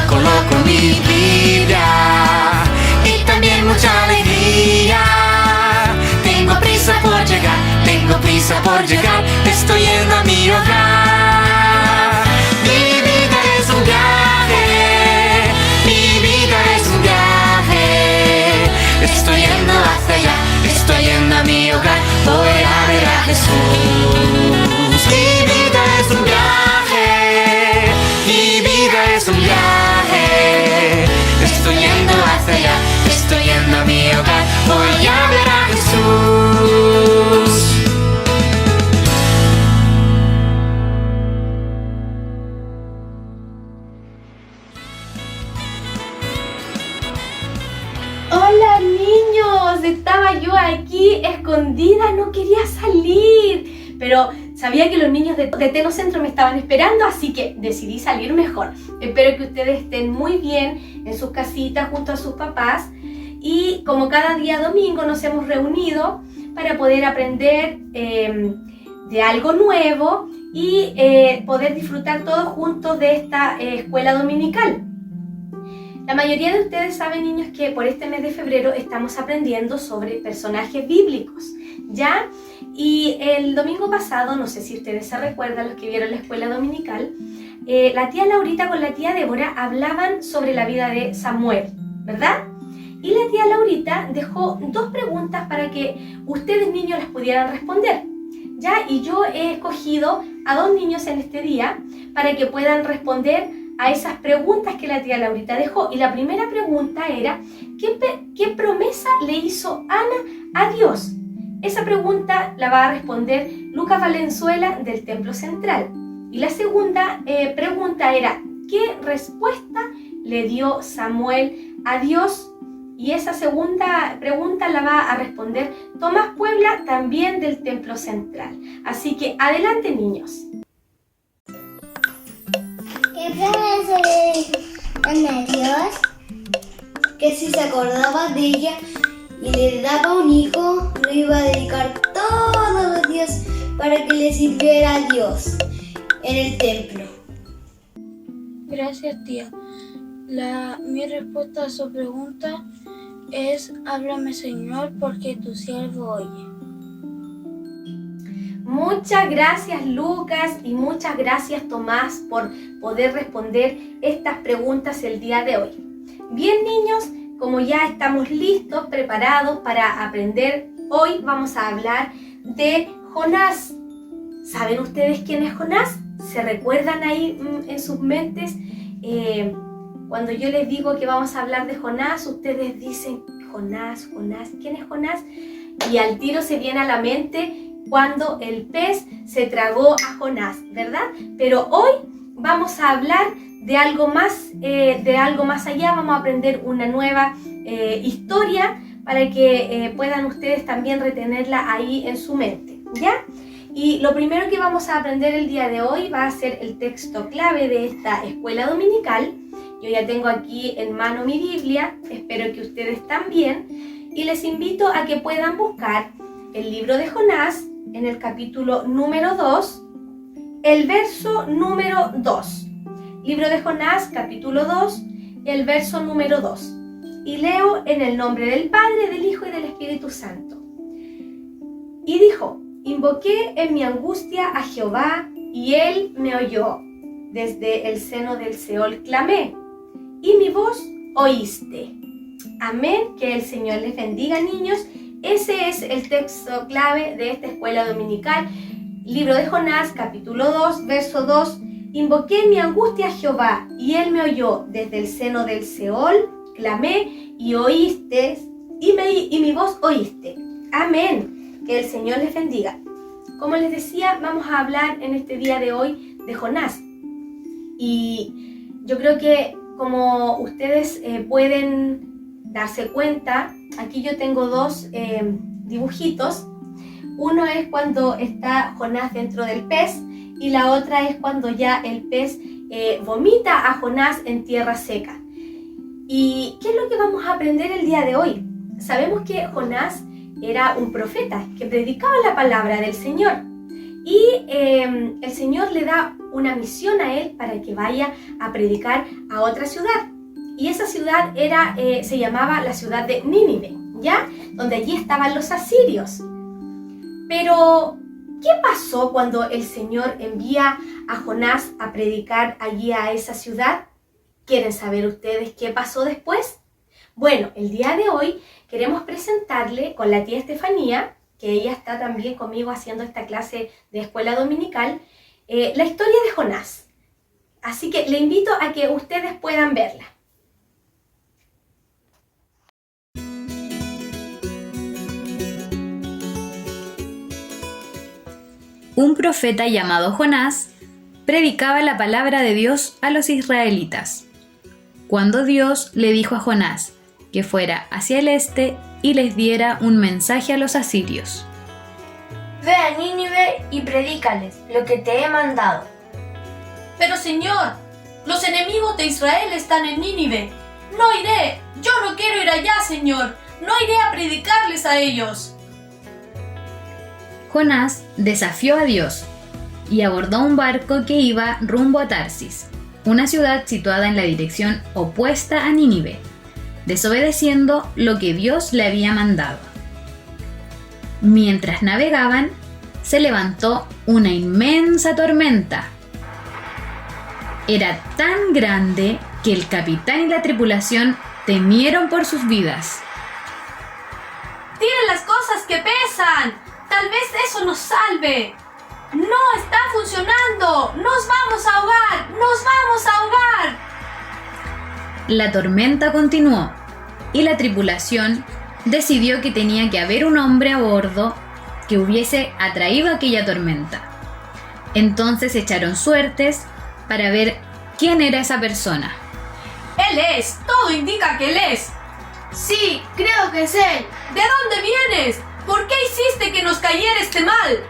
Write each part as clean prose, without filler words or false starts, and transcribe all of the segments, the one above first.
coloco en mi Biblia y también mucha alegría. Tengo prisa por llegar, estoy yendo a mi hogar. Mi vida es un viaje, mi vida es un viaje. Estoy yendo hacia allá, estoy yendo a mi hogar, voy a ver a Jesús. Mi vida es un viaje, mi vida es un viaje. Estoy yendo hacia allá, estoy yendo a mi hogar, voy a ver a Jesús. Hola niños, estaba yo aquí escondida, no quería salir, pero sabía que los niños de Tenocentro me estaban esperando, así que decidí salir mejor. Espero que ustedes estén muy bien en sus casitas junto a sus papás, y como cada día domingo nos hemos reunido para poder aprender de algo nuevo y poder disfrutar todos juntos de esta escuela dominical. La mayoría de ustedes saben, niños, que por este mes de febrero estamos aprendiendo sobre personajes bíblicos, ¿ya? Y el domingo pasado, no sé si ustedes se recuerdan, los que vieron la escuela dominical, la tía Laurita con la tía Débora hablaban sobre la vida de Samuel, ¿verdad? Y la tía Laurita dejó 2 preguntas para que ustedes, niños, las pudieran responder, ¿ya? Y yo he escogido a 2 niños en este día para que puedan responder a esas preguntas que la tía Laurita dejó. Y la primera pregunta era, ¿qué promesa le hizo Ana a Dios? Esa pregunta la va a responder Lucas Valenzuela del Templo Central. Y la segunda pregunta era, ¿qué respuesta le dio Samuel a Dios? Y esa segunda pregunta la va a responder Tomás Puebla, también del Templo Central. Así que adelante, niños. ¿Qué promesa le dijo Ana a Dios? Que si se acordaba de ella y le daba un hijo, lo iba a dedicar todos los días para que le sirviera a Dios en el templo. Gracias, tía. Mi respuesta a su pregunta es: háblame, Señor, porque tu siervo oye. Muchas gracias, Lucas, y muchas gracias, Tomás, por poder responder estas preguntas el día de hoy. Bien, niños, como ya estamos listos, preparados para aprender, hoy vamos a hablar de Jonás. ¿Saben ustedes quién es Jonás? ¿Se recuerdan ahí en sus mentes? Cuando yo les digo que vamos a hablar de Jonás, ustedes dicen, Jonás, ¿quién es Jonás? Y al tiro se viene a la mente cuando el pez se tragó a Jonás, ¿verdad? Pero hoy vamos a hablar de algo más allá. Vamos a aprender una nueva historia para que puedan ustedes también retenerla ahí en su mente, ¿ya? Y lo primero que vamos a aprender el día de hoy va a ser el texto clave de esta escuela dominical. Yo ya tengo aquí en mano mi Biblia, espero que ustedes también, y les invito a que puedan buscar el libro de Jonás en el capítulo número 2, el verso número 2. Libro de Jonás, capítulo 2, el verso número 2. Y leo en el nombre del Padre, del Hijo y del Espíritu Santo. Y dijo, invoqué en mi angustia a Jehová, y él me oyó. Desde el seno del Seol clamé, y mi voz oíste. Amén. Que el Señor les bendiga, niños. Ese es el texto clave de esta escuela dominical. Libro de Jonás, capítulo 2, verso 2. Invoqué en mi angustia a Jehová, y él me oyó. Desde el seno del Seol clamé, y oíste, y mi voz oíste. Amén. Que el Señor les bendiga. Como les decía, vamos a hablar en este día de hoy de Jonás. Y yo creo que como ustedes pueden darse cuenta, aquí yo tengo 2 dibujitos. Uno es cuando está Jonás dentro del pez, y la otra es cuando ya el pez vomita a Jonás en tierra seca. ¿Y qué es lo que vamos a aprender el día de hoy? Sabemos que Jonás era un profeta que predicaba la palabra del Señor. Y el Señor le da una misión a él para que vaya a predicar a otra ciudad. Y esa ciudad se llamaba la ciudad de Nínive, ¿ya? Donde allí estaban los asirios. Pero, ¿qué pasó cuando el Señor envía a Jonás a predicar allí a esa ciudad? ¿Quieren saber ustedes qué pasó después? Bueno, el día de hoy queremos presentarle con la tía Estefanía, que ella está también conmigo haciendo esta clase de escuela dominical, la historia de Jonás. Así que le invito a que ustedes puedan verla. Un profeta llamado Jonás predicaba la palabra de Dios a los israelitas. Cuando Dios le dijo a Jonás que fuera hacia el este y les diera un mensaje a los asirios. Ve a Nínive y predícales lo que te he mandado. Pero Señor, los enemigos de Israel están en Nínive. No iré, yo no quiero ir allá, Señor. No iré a predicarles a ellos. Jonás desafió a Dios y abordó un barco que iba rumbo a Tarsis, una ciudad situada en la dirección opuesta a Nínive, desobedeciendo lo que Dios le había mandado. Mientras navegaban, se levantó una inmensa tormenta. Era tan grande que el capitán y la tripulación temieron por sus vidas. ¡Tiren las cosas que pesan! ¡Tal vez eso nos salve! ¡No está funcionando! ¡Nos vamos a ahogar! ¡Nos vamos a ahogar! La tormenta continuó y la tripulación decidió que tenía que haber un hombre a bordo que hubiese atraído aquella tormenta. Entonces echaron suertes para ver quién era esa persona. ¡Él es! ¡Todo indica que él es! Sí, creo que es él. ¿De dónde vienes? ¿Por qué hiciste que nos cayera este mal?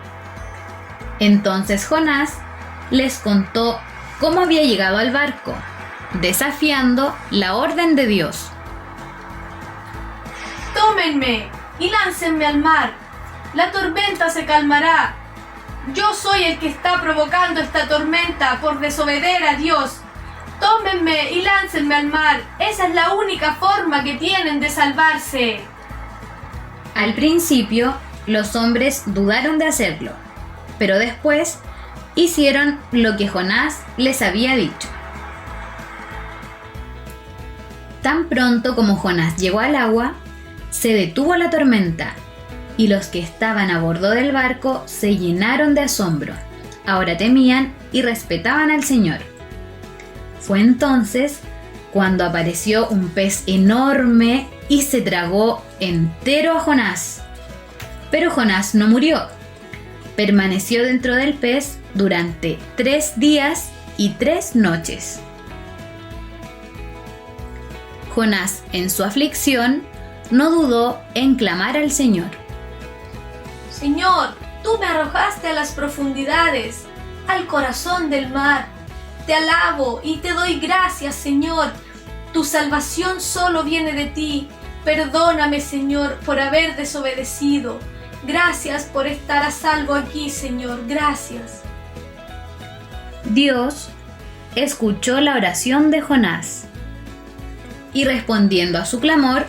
Entonces Jonás les contó cómo había llegado al barco, desafiando la orden de Dios. Tómenme y láncenme al mar. La tormenta se calmará. Yo soy el que está provocando esta tormenta por desobedecer a Dios. Tómenme y láncenme al mar. Esa es la única forma que tienen de salvarse. Al principio, los hombres dudaron de hacerlo, pero después hicieron lo que Jonás les había dicho. Tan pronto como Jonás llegó al agua, se detuvo la tormenta y los que estaban a bordo del barco se llenaron de asombro. Ahora temían y respetaban al Señor. Fue entonces cuando apareció un pez enorme y se tragó entero a Jonás. Pero Jonás no murió. Permaneció dentro del pez durante 3 días y 3 noches. Jonás, en su aflicción, no dudó en clamar al Señor. Señor, tú me arrojaste a las profundidades, al corazón del mar. Te alabo y te doy gracias, Señor. Tu salvación solo viene de ti. Perdóname, Señor, por haber desobedecido. Gracias por estar a salvo aquí, Señor. Gracias. Dios escuchó la oración de Jonás y, respondiendo a su clamor,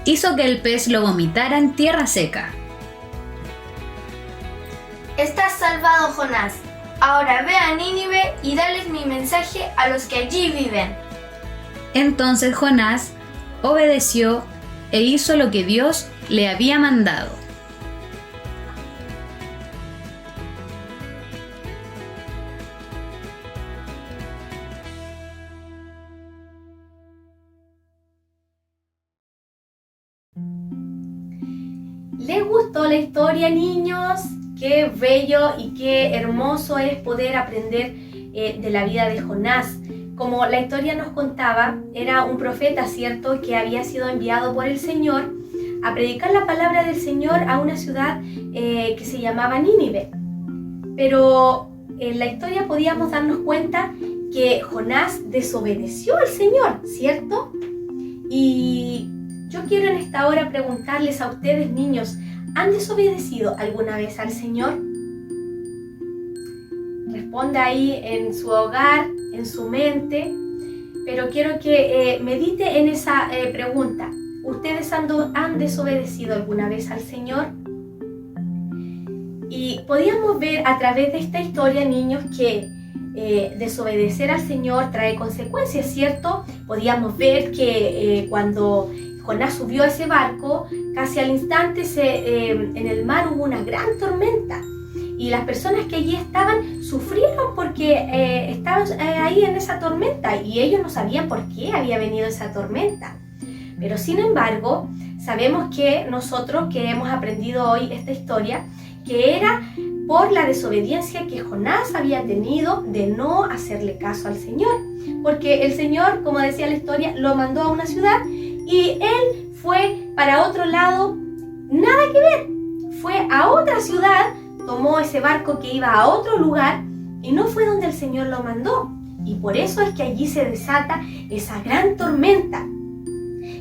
hizo que el pez lo vomitara en tierra seca. Estás salvado, Jonás. Ahora ve a Nínive y dales mi mensaje a los que allí viven. Entonces Jonás obedeció e hizo lo que Dios le había mandado. ¿Les gustó la historia, niños? Qué bello y qué hermoso es poder aprender de la vida de Jonás. Como la historia nos contaba, era un profeta, ¿cierto?, que había sido enviado por el Señor a predicar la palabra del Señor a una ciudad que se llamaba Nínive. Pero en la historia podíamos darnos cuenta que Jonás desobedeció al Señor, ¿cierto? Y yo quiero en esta hora preguntarles a ustedes, niños, ¿han desobedecido alguna vez al Señor? responda ahí en su hogar, en su mente, pero quiero que medite en esa pregunta. ¿Ustedes han desobedecido alguna vez al Señor? Y podíamos ver a través de esta historia, niños, que desobedecer al Señor trae consecuencias, ¿cierto? Podíamos ver que cuando Jonás subió a ese barco, casi al instante en el mar hubo una gran tormenta. Y las personas que allí estaban sufrieron porque estaban ahí en esa tormenta y ellos no sabían por qué había venido esa tormenta. Pero sin embargo, sabemos que nosotros que hemos aprendido hoy esta historia, que era por la desobediencia que Jonás había tenido de no hacerle caso al Señor. Porque el Señor, como decía la historia, lo mandó a una ciudad y él fue para otro lado, nada que ver. Fue a otra ciudad, tomó ese barco que iba a otro lugar y no fue donde el Señor lo mandó. Y por eso es que allí se desata esa gran tormenta.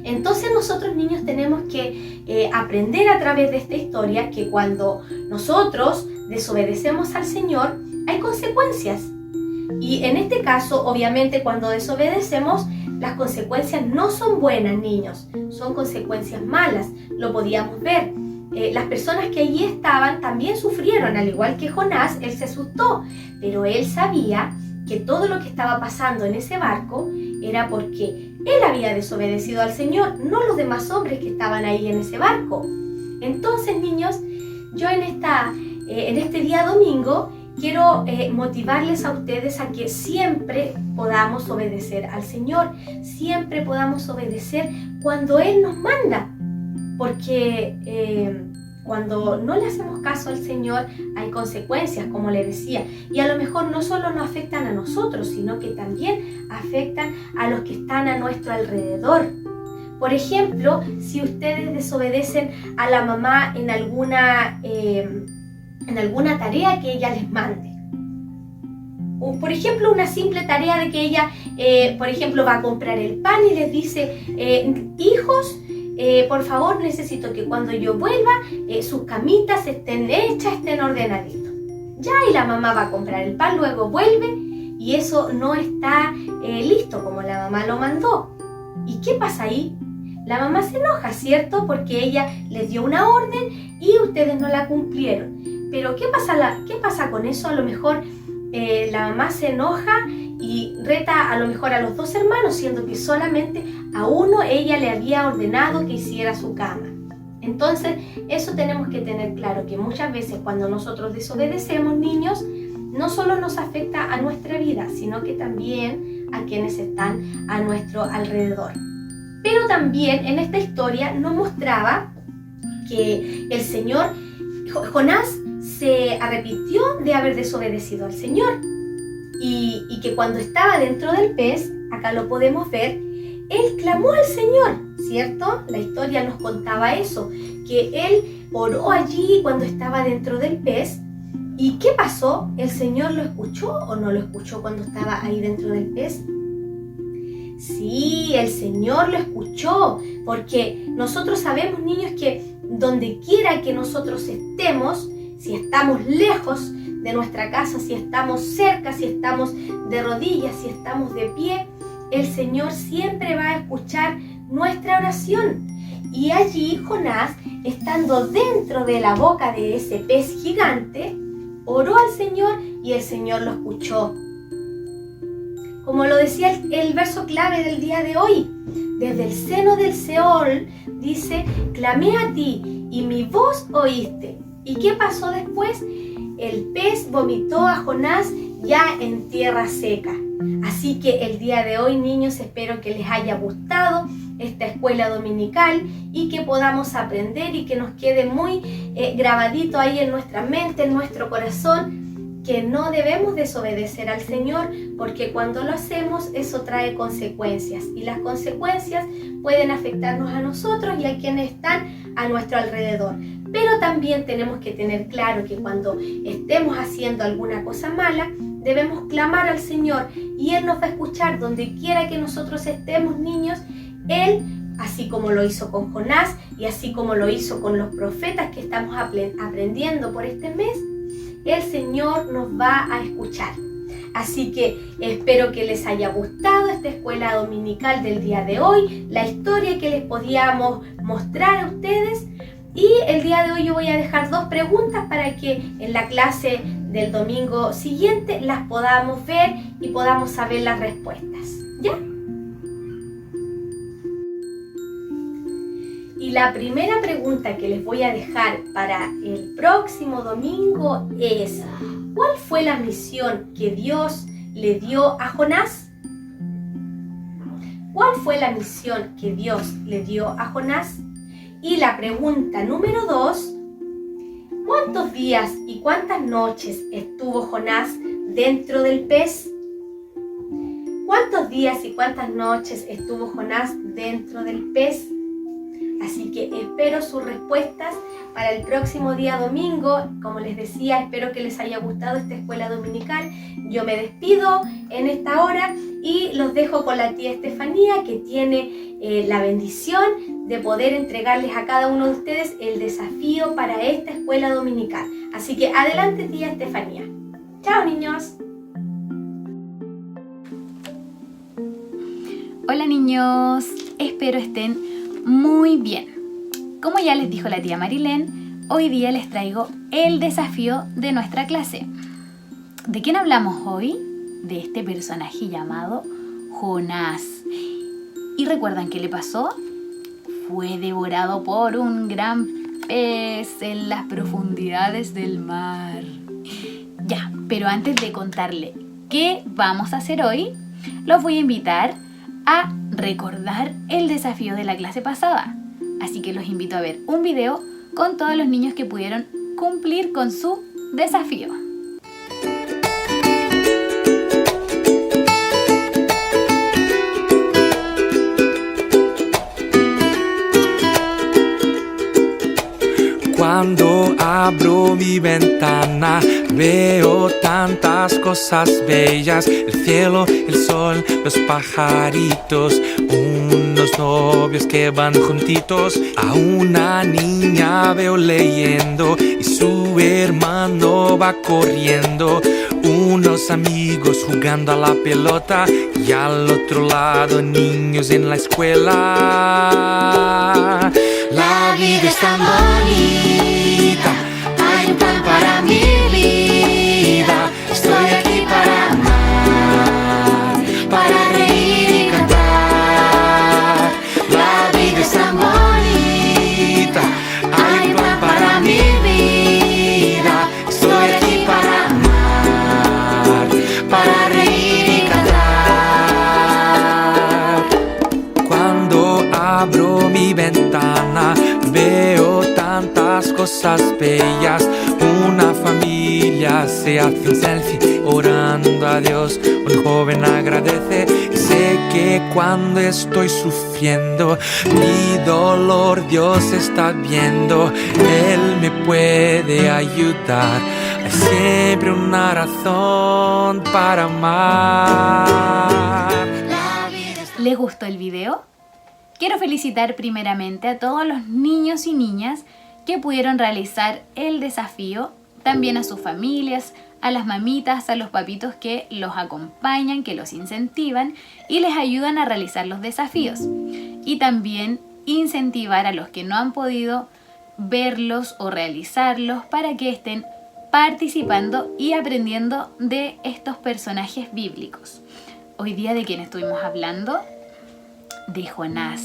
Entonces nosotros, niños, tenemos que aprender a través de esta historia que cuando nosotros desobedecemos al Señor hay consecuencias. Y en este caso, obviamente, cuando desobedecemos, las consecuencias no son buenas, niños, son consecuencias malas, lo podíamos ver. Las personas que allí estaban también sufrieron, al igual que Jonás. Él se asustó, pero él sabía que todo lo que estaba pasando en ese barco era porque él había desobedecido al Señor, no los demás hombres que estaban ahí en ese barco. Entonces, niños, yo en este día domingo quiero motivarles a ustedes a que siempre podamos obedecer al Señor, siempre podamos obedecer cuando Él nos manda, porque cuando no le hacemos caso al Señor hay consecuencias, como le decía, y a lo mejor no solo nos afectan a nosotros, sino que también afectan a los que están a nuestro alrededor. Por ejemplo, si ustedes desobedecen a la mamá en alguna tarea que ella les mande. O, por ejemplo, una simple tarea de que ella, por ejemplo, va a comprar el pan y les dice, hijos, por favor, necesito que cuando yo vuelva, sus camitas estén hechas, estén ordenaditas. Ya, y la mamá va a comprar el pan, luego vuelve y eso no está listo como la mamá lo mandó. ¿Y qué pasa ahí? La mamá se enoja, ¿cierto? Porque ella les dio una orden y ustedes no la cumplieron. Pero ¿qué pasa con eso? A lo mejor la mamá se enoja y reta a lo mejor a los dos hermanos, siendo que solamente a uno ella le había ordenado que hiciera su cama. Entonces, eso tenemos que tener claro, que muchas veces cuando nosotros desobedecemos, niños, no solo nos afecta a nuestra vida, sino que también a quienes están a nuestro alrededor. Pero también en esta historia nos mostraba que el Señor, Jonás, se arrepintió de haber desobedecido al Señor y que cuando estaba dentro del pez, acá lo podemos ver, él clamó al Señor, ¿cierto? La historia nos contaba eso, que él oró allí cuando estaba dentro del pez. ¿Y qué pasó? ¿El Señor lo escuchó o no lo escuchó cuando estaba ahí dentro del pez? Sí, el Señor lo escuchó, porque nosotros sabemos, niños, que donde quiera que nosotros estemos, si estamos lejos de nuestra casa, si estamos cerca, si estamos de rodillas, si estamos de pie, el Señor siempre va a escuchar nuestra oración. Y allí Jonás, estando dentro de la boca de ese pez gigante, oró al Señor y el Señor lo escuchó. Como lo decía el verso clave del día de hoy, desde el seno del Seol, dice, clamé a ti y mi voz oíste. ¿Y qué pasó después? El pez vomitó a Jonás ya en tierra seca. Así que el día de hoy, niños, espero que les haya gustado esta escuela dominical y que podamos aprender y que nos quede muy grabadito ahí en nuestra mente, en nuestro corazón, que no debemos desobedecer al Señor, porque cuando lo hacemos eso trae consecuencias y las consecuencias pueden afectarnos a nosotros y a quienes están a nuestro alrededor. Pero también tenemos que tener claro que cuando estemos haciendo alguna cosa mala, debemos clamar al Señor y Él nos va a escuchar donde quiera que nosotros estemos, niños. Él, así como lo hizo con Jonás y así como lo hizo con los profetas que estamos aprendiendo por este mes, el Señor nos va a escuchar. Así que espero que les haya gustado esta escuela dominical del día de hoy, la historia que les podíamos mostrar a ustedes. Y el día de hoy yo voy a dejar 2 preguntas para que en la clase del domingo siguiente las podamos ver y podamos saber las respuestas. ¿Ya? Y la primera pregunta que les voy a dejar para el próximo domingo es: ¿cuál fue la misión que Dios le dio a Jonás? ¿Cuál fue la misión que Dios le dio a Jonás? Y la pregunta número 2, ¿cuántos días y cuántas noches estuvo Jonás dentro del pez? ¿Cuántos días y cuántas noches estuvo Jonás dentro del pez? Así que espero sus respuestas para el próximo día domingo. Como les decía, espero que les haya gustado esta escuela dominical. Yo me despido en esta hora y los dejo con la tía Estefanía, que tiene la bendición de poder entregarles a cada uno de ustedes el desafío para esta escuela dominical. Así que adelante, tía Estefanía. Chao, niños. Hola niños, espero estén muy bien. Como ya les dijo la tía Marilén, hoy día les traigo el desafío de nuestra clase. ¿De quién hablamos hoy? De este personaje llamado Jonás. ¿Y recuerdan qué le pasó? Fue devorado por un gran pez en las profundidades del mar. Ya, pero antes de contarle qué vamos a hacer hoy, los voy a invitar a recordar el desafío de la clase pasada. Así que los invito a ver un video con todos los niños que pudieron cumplir con su desafío. Cuando abro mi ventana veo tantas cosas bellas: el cielo, el sol, los pajaritos, unos novios que van juntitos. A una niña veo leyendo y su hermano va corriendo. Unos amigos jugando a la pelota y al otro lado niños en la escuela. La vida es tan bonita, hay un plan para mi vida. Estoy aquí para amar, para reír y cantar. La vida es tan bonita, hay un plan para mi vida. Estoy aquí para amar, para reír y cantar. Cuando abro mi ventana veo tantas cosas bellas. Una familia se hace un selfie orando a Dios. Un joven agradece. Sé que cuando estoy sufriendo mi dolor Dios está viendo. Él me puede ayudar. Hay siempre una razón para amar. ¿Les gustó el video? Quiero felicitar primeramente a todos los niños y niñas que pudieron realizar el desafío, también a sus familias, a las mamitas, a los papitos que los acompañan, que los incentivan y les ayudan a realizar los desafíos. Y también incentivar a los que no han podido verlos o realizarlos para que estén participando y aprendiendo de estos personajes bíblicos. Hoy día, ¿de quién estuvimos hablando? De Jonás.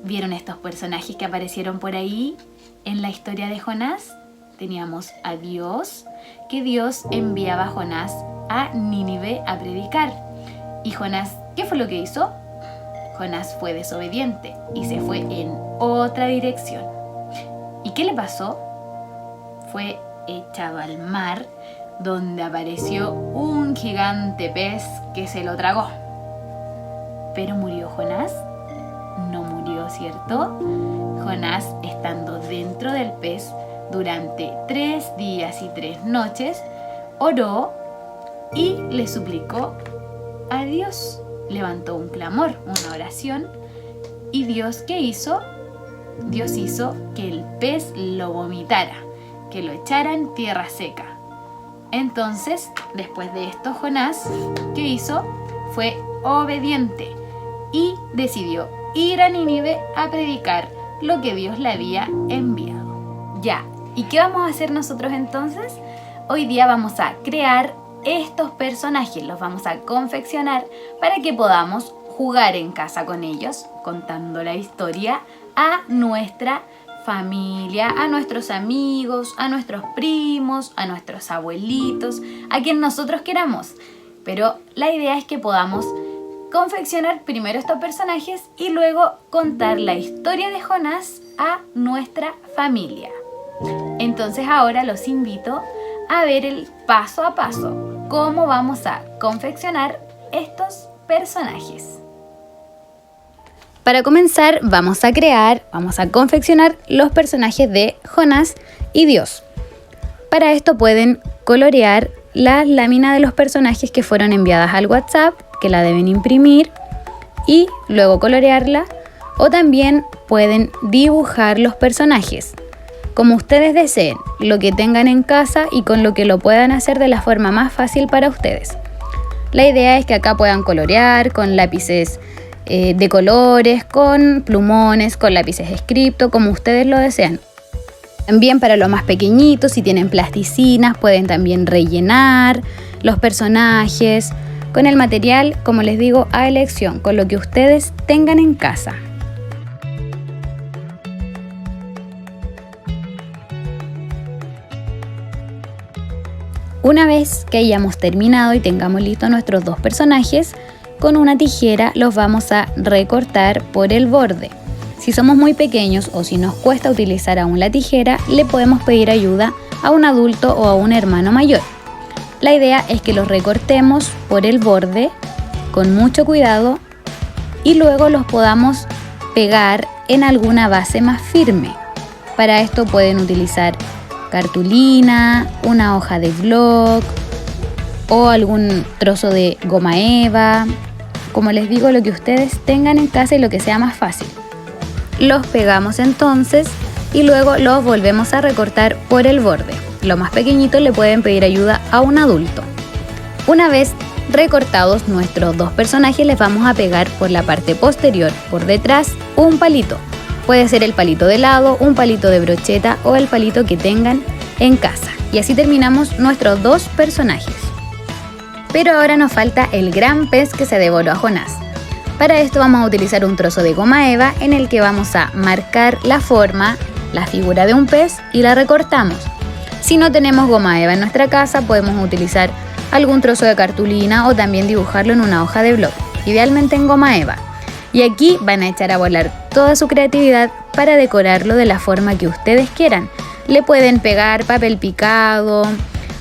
¿Vieron estos personajes que aparecieron por ahí en la historia de Jonás? Teníamos a Dios, que Dios enviaba a Jonás a Nínive a predicar. ¿Y Jonás qué fue lo que hizo? Jonás fue desobediente y se fue en otra dirección. ¿Y qué le pasó? Fue echado al mar, donde apareció un gigante pez que se lo tragó. ¿Pero murió Jonás? No murió, ¿cierto? Jonás, estando dentro del pez durante 3 días y 3 noches, oró y le suplicó a Dios. Levantó un clamor, una oración. ¿Y Dios qué hizo? Dios hizo que el pez lo vomitara, que lo echara en tierra seca. Entonces, después de esto, Jonás, ¿qué hizo? Fue obediente y decidió ir a Nínive a predicar lo que Dios le había enviado. Ya, ¿y qué vamos a hacer nosotros entonces? Hoy día vamos a crear estos personajes, los vamos a confeccionar para que podamos jugar en casa con ellos, contando la historia a nuestra familia, a nuestros amigos, a nuestros primos, a nuestros abuelitos, a quien nosotros queramos. Pero la idea es que podamos confeccionar primero estos personajes y luego contar la historia de Jonás a nuestra familia. Entonces ahora los invito a ver el paso a paso, cómo vamos a confeccionar estos personajes. Para comenzar vamos a confeccionar los personajes de Jonás y Dios. Para esto pueden colorear la lámina de los personajes que fueron enviadas al WhatsApp, que la deben imprimir y luego colorearla, o también pueden dibujar los personajes, como ustedes deseen, lo que tengan en casa y con lo que lo puedan hacer de la forma más fácil para ustedes. La idea es que acá puedan colorear con lápices de colores, con plumones, con lápices Scripto, como ustedes lo desean. También para los más pequeñitos, si tienen plasticinas, pueden también rellenar los personajes con el material, como les digo, a elección, con lo que ustedes tengan en casa. Una vez que hayamos terminado y tengamos listos nuestros dos personajes, con una tijera los vamos a recortar por el borde. Si somos muy pequeños o si nos cuesta utilizar aún la tijera, le podemos pedir ayuda a un adulto o a un hermano mayor. La idea es que los recortemos por el borde con mucho cuidado y luego los podamos pegar en alguna base más firme. Para esto pueden utilizar cartulina, una hoja de blog o algún trozo de goma eva. Como les digo, lo que ustedes tengan en casa y lo que sea más fácil. Los pegamos entonces y luego los volvemos a recortar por el borde. Los más pequeñitos le pueden pedir ayuda a un adulto. Una vez recortados nuestros dos personajes, les vamos a pegar por la parte posterior, por detrás, un palito. Puede ser el palito de helado, un palito de brocheta o el palito que tengan en casa. Y así terminamos nuestros dos personajes. Pero ahora nos falta el gran pez que se devoró a Jonás. Para esto vamos a utilizar un trozo de goma eva en el que vamos a marcar la forma, la figura de un pez y la recortamos. Si no tenemos goma eva en nuestra casa, podemos utilizar algún trozo de cartulina o también dibujarlo en una hoja de blog, idealmente en goma eva. Y aquí van a echar a volar toda su creatividad para decorarlo de la forma que ustedes quieran. Le pueden pegar papel picado,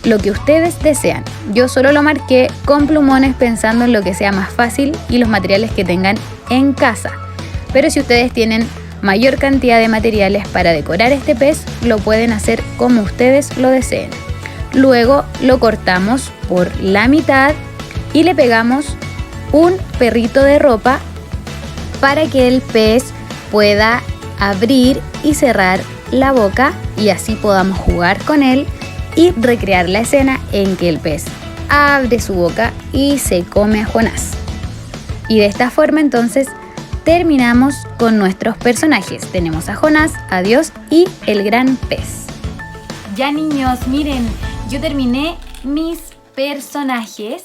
lo que ustedes desean. Yo solo lo marqué con plumones pensando en lo que sea más fácil y los materiales que tengan en casa. Pero si ustedes tienen mayor cantidad de materiales para decorar este pez, lo pueden hacer como ustedes lo deseen. Luego lo cortamos por la mitad y le pegamos un perrito de ropa para que el pez pueda abrir y cerrar la boca y así podamos jugar con él y recrear la escena en que el pez abre su boca y se come a Jonás. Y de esta forma entonces terminamos con nuestros personajes. Tenemos a Jonás, a Dios y el gran pez. Ya niños, miren, yo terminé mis personajes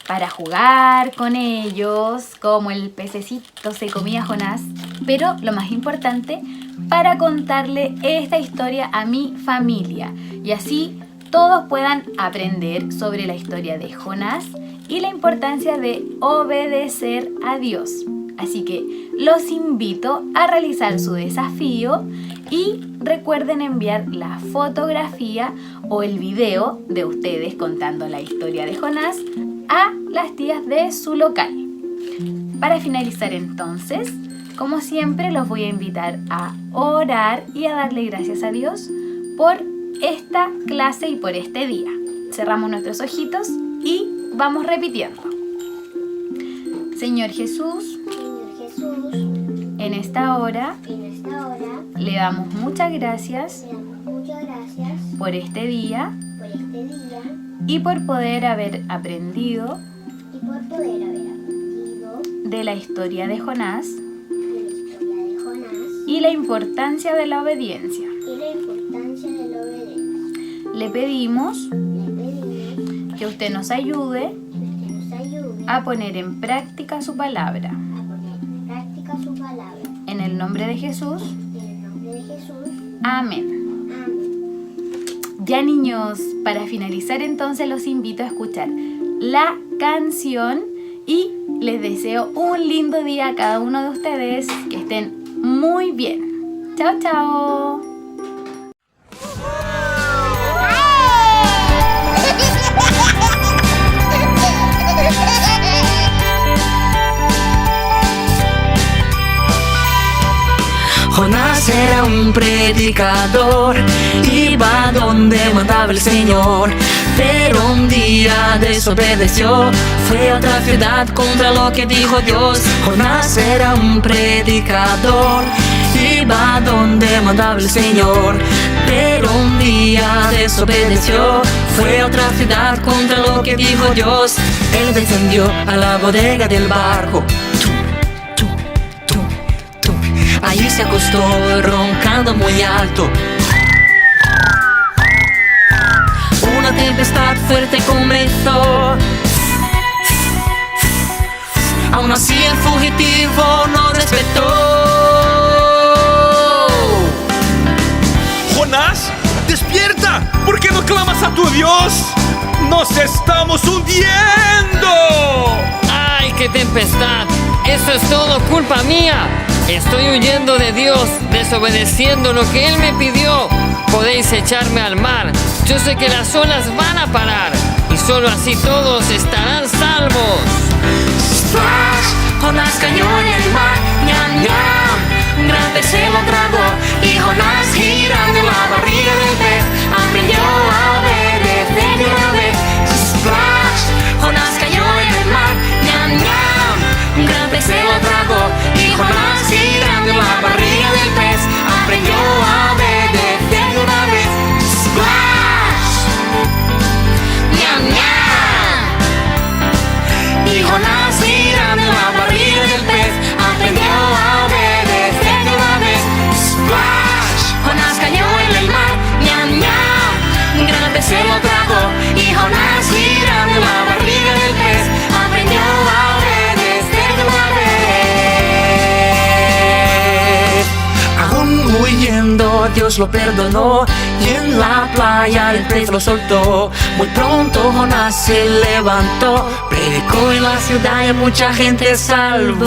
para jugar con ellos, como el pececito se comía a Jonás, pero lo más importante, para contarle esta historia a mi familia y así todos puedan aprender sobre la historia de Jonás y la importancia de obedecer a Dios. Así que los invito a realizar su desafío y recuerden enviar la fotografía o el video de ustedes contando la historia de Jonás a las tías de su local. Para finalizar entonces, como siempre los voy a invitar a orar y a darle gracias a Dios por esta clase y por este día. Cerramos nuestros ojitos y vamos repitiendo. Señor Jesús, en esta hora le damos muchas gracias por este día y por poder haber aprendido de la historia de Jonás y la importancia de la obediencia. Le pedimos que usted nos ayude a poner en práctica su palabra. En el nombre de Jesús. Amén. Ya, niños, para finalizar entonces los invito a escuchar la canción y les deseo un lindo día a cada uno de ustedes. Que estén muy bien. Chao, chao. Jonás era un predicador, iba donde mandaba el Señor, pero un día desobedeció, fue a otra ciudad contra lo que dijo Dios. Jonás era un predicador, iba donde mandaba el Señor, pero un día desobedeció, fue a otra ciudad contra lo que dijo Dios. Él descendió a la bodega del barco, allí se acostó roncando muy alto. Una tempestad fuerte comenzó. Aún así el fugitivo no despertó. Jonás, despierta. ¿Por qué no clamas a tu Dios? ¡Nos estamos hundiendo! ¡Ay, qué tempestad! Eso es todo culpa mía. Estoy huyendo de Dios, desobedeciendo lo que Él me pidió. Podéis echarme al mar. Yo sé que las olas van a parar y solo así todos estarán salvos. Splash, Jonás cayó en el mar, ñam ñam. Un gran pez se lo tragó y Jonás, girando en la barriga del pez, aprendió a obedecer de una vez. Splash, Jonás cayó en el mar, ñam ñam. Un gran pez se lo tragó y Jonás, girando en la barriga del pez, aprendió a obedecer de una vez. Splash, ñam ñam. Y Jonás, girando en la barriga del pez, aprendió a obedecer de una vez. Splash, Jonás cayó en el mar, ñam ñam. Un gran pez se lo tragó y Jonás, girando en la barriga del pez, aprendió a obedecer de una vez. Aún huyendo, Dios lo perdonó y en la playa el pez lo soltó. Muy pronto Jonás se levantó, predicó en la ciudad y a mucha gente salvó.